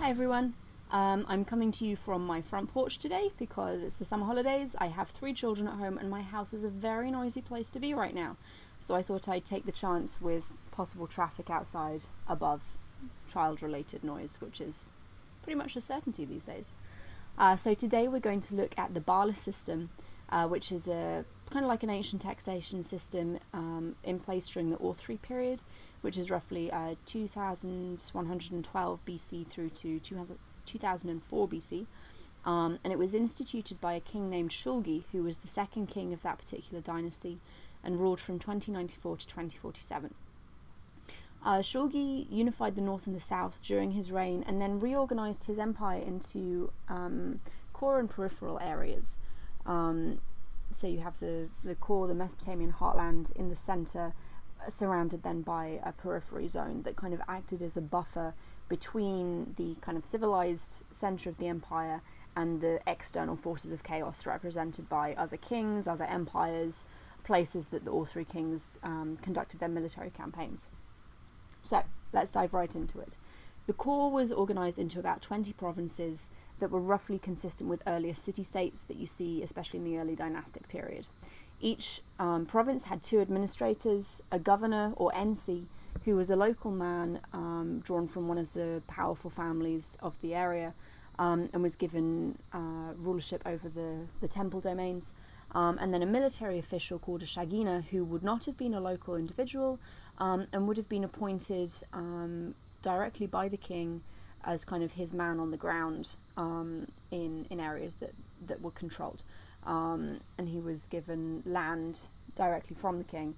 Hi everyone, I'm coming to you from my front porch today because it's the summer holidays. I have 3 children at home and my house is a very noisy place to be right now. So I thought I'd take the chance with possible traffic outside above child-related noise, which is pretty much a certainty these days. So today we're going to look at the Bala system, which is a kind of like an ancient taxation system in place during the Authority period, which is roughly 2112 BC through to 2004 BC. And it was instituted by a king named Shulgi, who was the second king of that particular dynasty and ruled from 2094 to 2047. Shulgi unified the north and the south during his reign and then reorganized his empire into core and peripheral areas. So you have the core, the Mesopotamian heartland in the center, surrounded then by a periphery zone that kind of acted as a buffer between the kind of civilized center of the empire and the external forces of chaos represented by other kings, other empires, places that all 3 kings conducted their military campaigns. So let's dive right into it. The core was organized into about 20 provinces that were roughly consistent with earlier city-states that you see, especially in the early dynastic period. Each province had 2 administrators, a governor or ensi, who was a local man drawn from one of the powerful families of the area, and was given rulership over the temple domains, and then a military official called a shagina, who would not have been a local individual and would have been appointed directly by the king as kind of his man on the ground in areas that were controlled. And he was given land directly from the king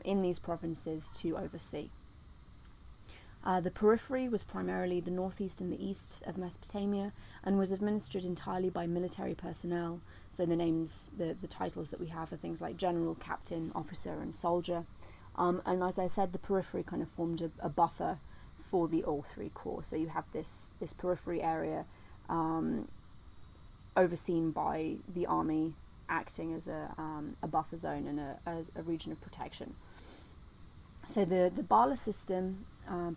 in these provinces to oversee. The periphery was primarily the northeast and the east of Mesopotamia and was administered entirely by military personnel. So the names, the titles that we have are things like general, captain, officer, and soldier. And as I said, the periphery kind of formed a buffer for the all 3 core. So you have this periphery area overseen by the army, acting as a buffer zone and a region of protection. So the Bala system,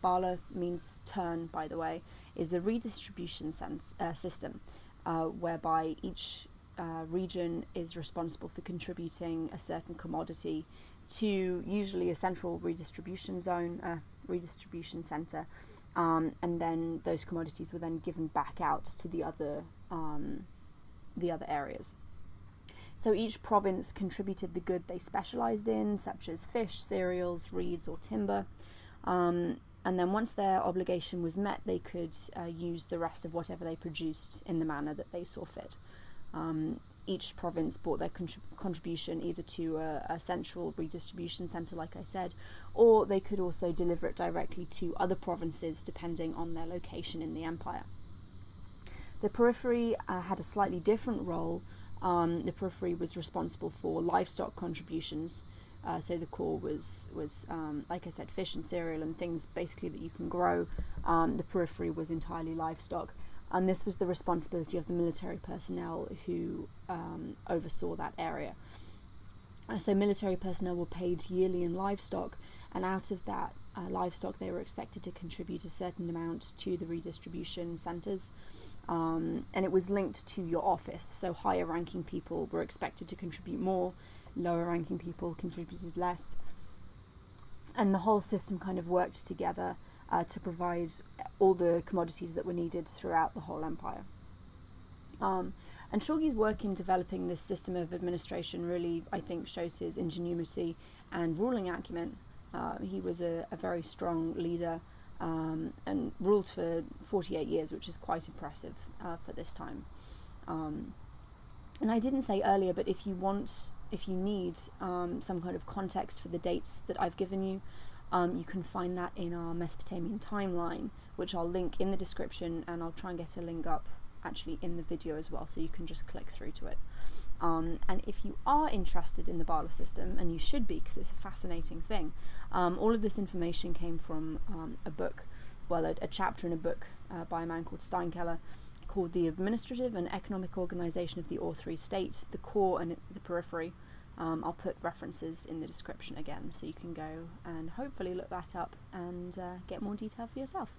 Bala means turn, by the way, is a redistribution system whereby each region is responsible for contributing a certain commodity to usually a central redistribution zone, redistribution center, and then those commodities were then given back out to the other areas. So each province contributed the good they specialized in, such as fish, cereals, reeds, or timber. And then once their obligation was met, they could use the rest of whatever they produced in the manner that they saw fit. Each province brought their contribution either to a central redistribution center, like I said, or they could also deliver it directly to other provinces, depending on their location in the empire. The periphery had a slightly different role. The periphery was responsible for livestock contributions. So the core was like I said, fish and cereal and things basically that you can grow. The periphery was entirely livestock. And this was the responsibility of the military personnel who oversaw that area. So military personnel were paid yearly in livestock, and out of that livestock they were expected to contribute a certain amount to the redistribution centres. And it was linked to your office, so higher ranking people were expected to contribute more, lower ranking people contributed less. And the whole system kind of worked together to provide all the commodities that were needed throughout the whole empire. And Shulgi's work in developing this system of administration really, I think, shows his ingenuity and ruling acumen. He was a very strong leader and ruled for 48 years, which is quite impressive for this time. And I didn't say earlier, but if you need some kind of context for the dates that I've given you, you can find that in our Mesopotamian timeline, which I'll link in the description, and I'll try and get a link up actually in the video as well, so you can just click through to it. And if you are interested in the Bala system, and you should be because it's a fascinating thing, all of this information came from a book, a chapter in a book by a man called Steinkeller, called The Administrative and Economic Organization of the Authority State, the Core and the Periphery. I'll put references in the description again, so you can go and hopefully look that up and get more detail for yourself.